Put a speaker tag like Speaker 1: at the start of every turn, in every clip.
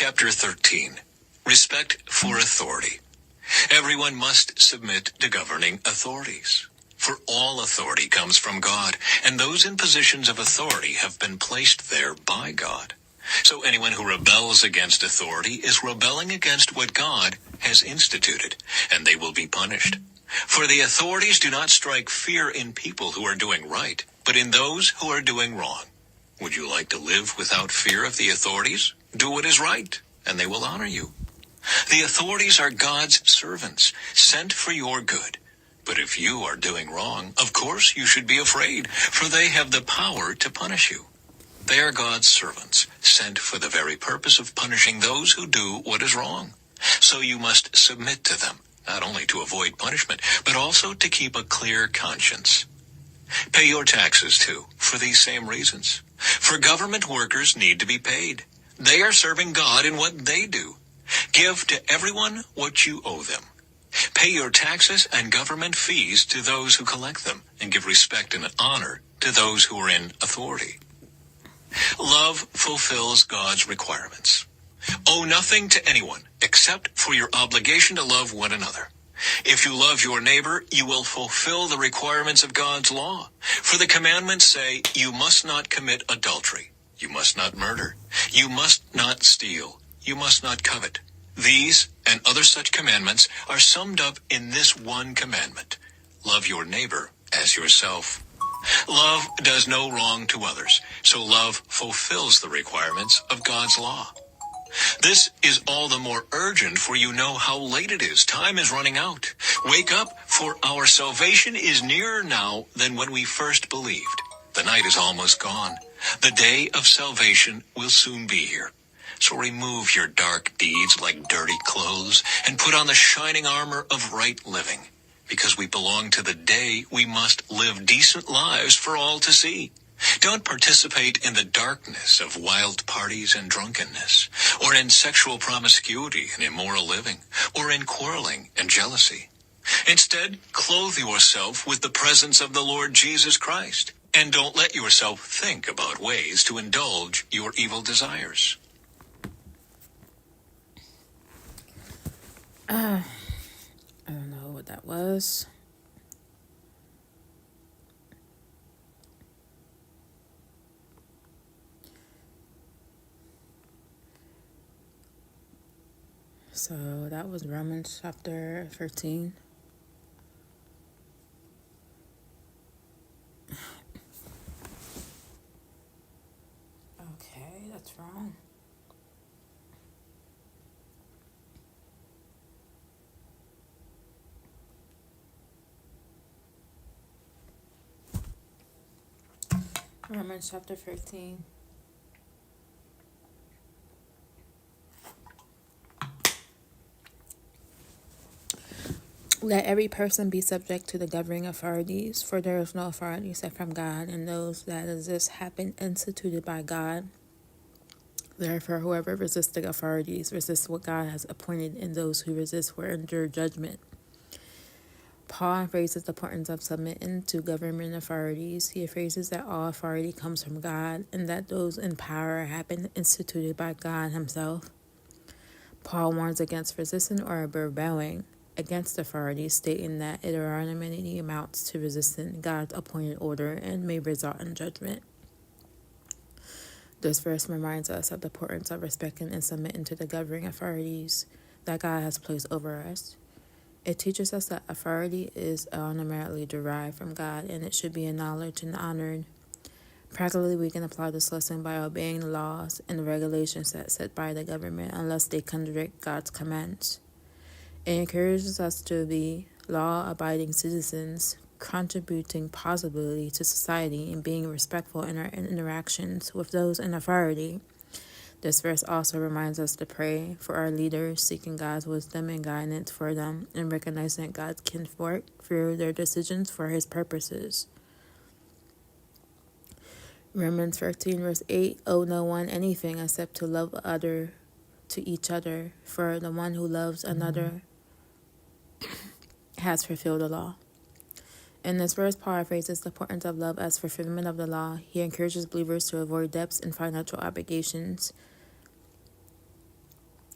Speaker 1: Chapter 13. Respect for authority. Everyone must submit to governing authorities. For all authority comes from God, and those in positions of authority have been placed there by God. So anyone who rebels against authority is rebelling against what God has instituted, and they will be punished. For the authorities do not strike fear in people who are doing right, but in those who are doing wrong. Would you like to live without fear of the authorities? Do what is right, and they will honor you. The authorities are God's servants, sent for your good. But if you are doing wrong, of course you should be afraid, for they have the power to punish you. They are God's servants, sent for the very purpose of punishing those who do what is wrong. So you must submit to them, not only to avoid punishment, but also to keep a clear conscience. Pay your taxes, too, for these same reasons. For government workers need to be paid. They are serving God in what they do. Give to everyone what you owe them. Pay your taxes and government fees to those who collect them, and give respect and honor to those who are in authority. Love fulfills God's requirements. Owe nothing to anyone except for your obligation to love one another. If you love your neighbor, you will fulfill the requirements of God's law. For the commandments say, you must not commit adultery. You must not murder. You must not steal. You must not covet. These and other such commandments are summed up in this one commandment. Love your neighbor as yourself. Love does no wrong to others, so love fulfills the requirements of God's law. This is all the more urgent, for you know how late it is. Time is running out. Wake up, for our salvation is nearer now than when we first believed. The night is almost gone. The day of salvation will soon be here. So remove your dark deeds like dirty clothes and put on the shining armor of right living. Because we belong to the day, we must live decent lives for all to see. Don't participate in the darkness of wild parties and drunkenness, or in sexual promiscuity and immoral living, or in quarreling and jealousy. Instead, clothe yourself with the presence of the Lord Jesus Christ, and don't let yourself think about ways to indulge your evil desires.
Speaker 2: I don't know what that was. So that was Romans chapter 13. Okay, that's wrong. Romans chapter 13. Let every person be subject to the governing authorities, for there is no authority except from God, and those that exist have been instituted by God. Therefore, whoever resists the authorities resists what God has appointed, and those who resist will endure judgment. Paul phrases the importance of submitting to government authorities. He phrases that all authority comes from God, and that those in power have been instituted by God himself. Paul warns against resisting or rebelling against authority, stating that it automatically amounts to resisting God's appointed order and may result in judgment. This verse reminds us of the importance of respecting and submitting to the governing authorities that God has placed over us. It teaches us that authority is automatically derived from God, and it should be acknowledged and honored. Practically, we can apply this lesson by obeying the laws and the regulations that set by the government unless they contradict God's commands. It encourages us to be law-abiding citizens, contributing positively to society and being respectful in our interactions with those in authority. This verse also reminds us to pray for our leaders, seeking God's wisdom and guidance for them, and recognizing that God can work through their decisions for his purposes. Romans 13 verse 8, owe no one anything except to love to each other, for the one who loves another has fulfilled the law. In this verse, Paul phrases the importance of love as fulfillment of the law. He encourages believers to avoid debts and financial obligations.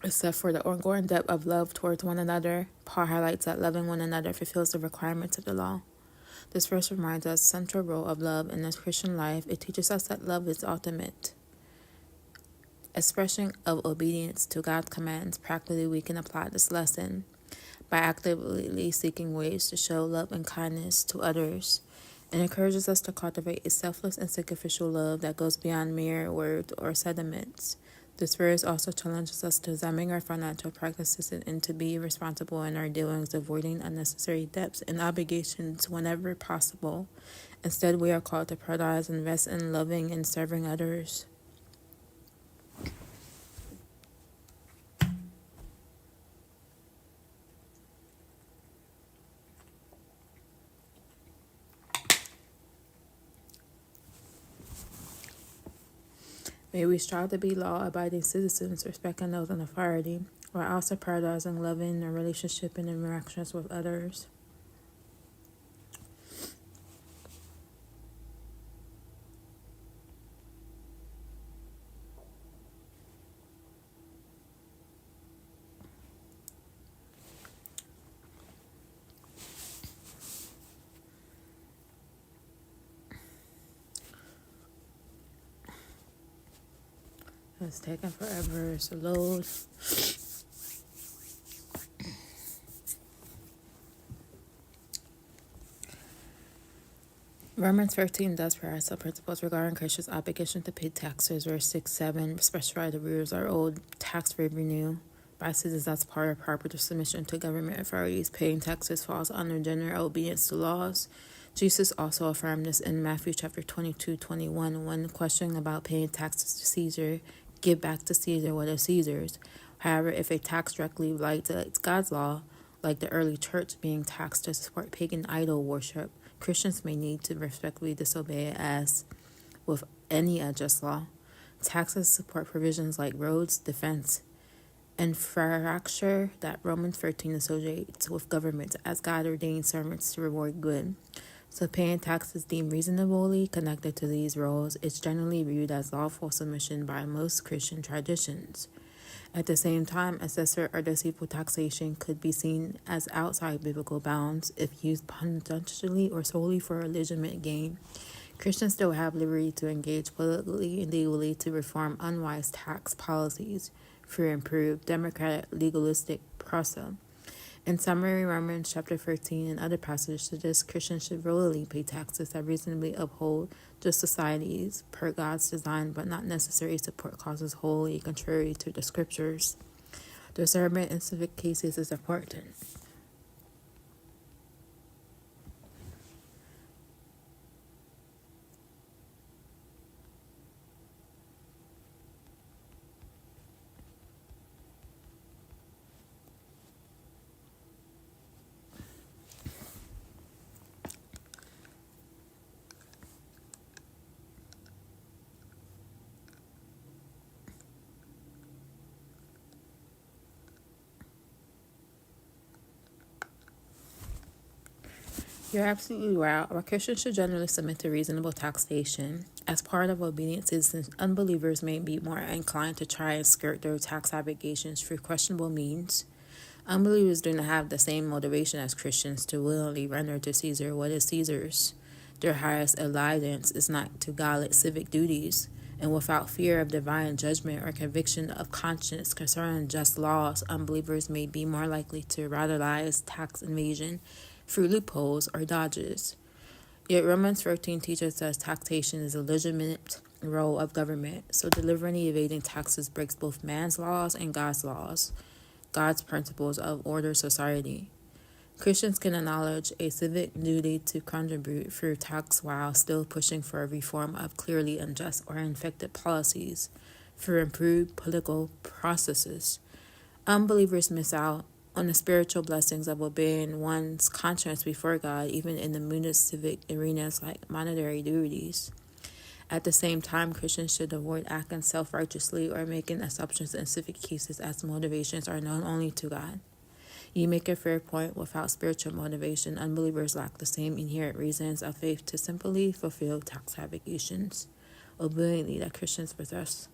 Speaker 2: Except for the ongoing depth of love towards one another, Paul highlights that loving one another fulfills the requirements of the law. This verse reminds us the central role of love in this Christian life. It teaches us that love is ultimate expression of obedience to God's commands. Practically, we can apply this lesson by actively seeking ways to show love and kindness to others. It encourages us to cultivate a selfless and sacrificial love that goes beyond mere words or sentiments. This verse also challenges us to examine our financial practices and to be responsible in our dealings, avoiding unnecessary debts and obligations whenever possible. Instead, we are called to prioritize, invest in loving and serving others. May we strive to be law-abiding citizens, respecting those in authority, while also prioritizing loving our relationship and interactions with others. It's taking forever to load. Romans 13 does provide some principles regarding Christians' obligation to pay taxes. Verse 6-7 specify the rules are owed tax revenue by citizens as part of proper submission to government authorities. Paying taxes falls under general obedience to laws. Jesus also affirmed this in Matthew chapter 22:21 when questioning about paying taxes to Caesar. Give back to Caesar what is Caesar's. However, if a tax directly violates God's law, like the early church being taxed to support pagan idol worship, Christians may need to respectfully disobey it. As with any unjust law, taxes support provisions like roads, defense, infrastructure that Romans 13 associates with government as God ordained servants to reward good. So paying taxes deemed reasonably connected to these roles is generally viewed as lawful submission by most Christian traditions. At the same time, excessive or deceitful taxation could be seen as outside biblical bounds if used pungently or solely for legitimate gain. Christians still have liberty to engage politically and legally to reform unwise tax policies through improved democratic legalistic process. In summary, Romans chapter 13 and other passages suggest Christians should regularly pay taxes that reasonably uphold just societies per God's design, but not necessarily support causes wholly contrary to the scriptures. Discernment in civic cases is important. You're absolutely right. While Christians should generally submit to reasonable taxation, as part of obedient citizens, unbelievers may be more inclined to try and skirt their tax obligations through questionable means. Unbelievers do not have the same motivation as Christians to willingly render to Caesar what is Caesar's. Their highest allegiance is not to godly civic duties, and without fear of divine judgment or conviction of conscience concerning just laws, unbelievers may be more likely to radicalize tax evasion through loopholes or dodges. Yet Romans 13 teaches us taxation is a legitimate role of government, so deliberately evading taxes breaks both man's laws and God's laws, God's principles of order society. Christians can acknowledge a civic duty to contribute through tax while still pushing for a reform of clearly unjust or ineffective policies through improved political processes. Unbelievers miss out on the spiritual blessings of obeying one's conscience before God, even in the mundane civic arenas like monetary duties. At the same time, Christians should avoid acting self-righteously or making assumptions in civic cases as motivations are known only to God. You make a fair point. Without spiritual motivation, unbelievers lack the same inherent reasons of faith to simply fulfill tax obligations obediently that Christians possess.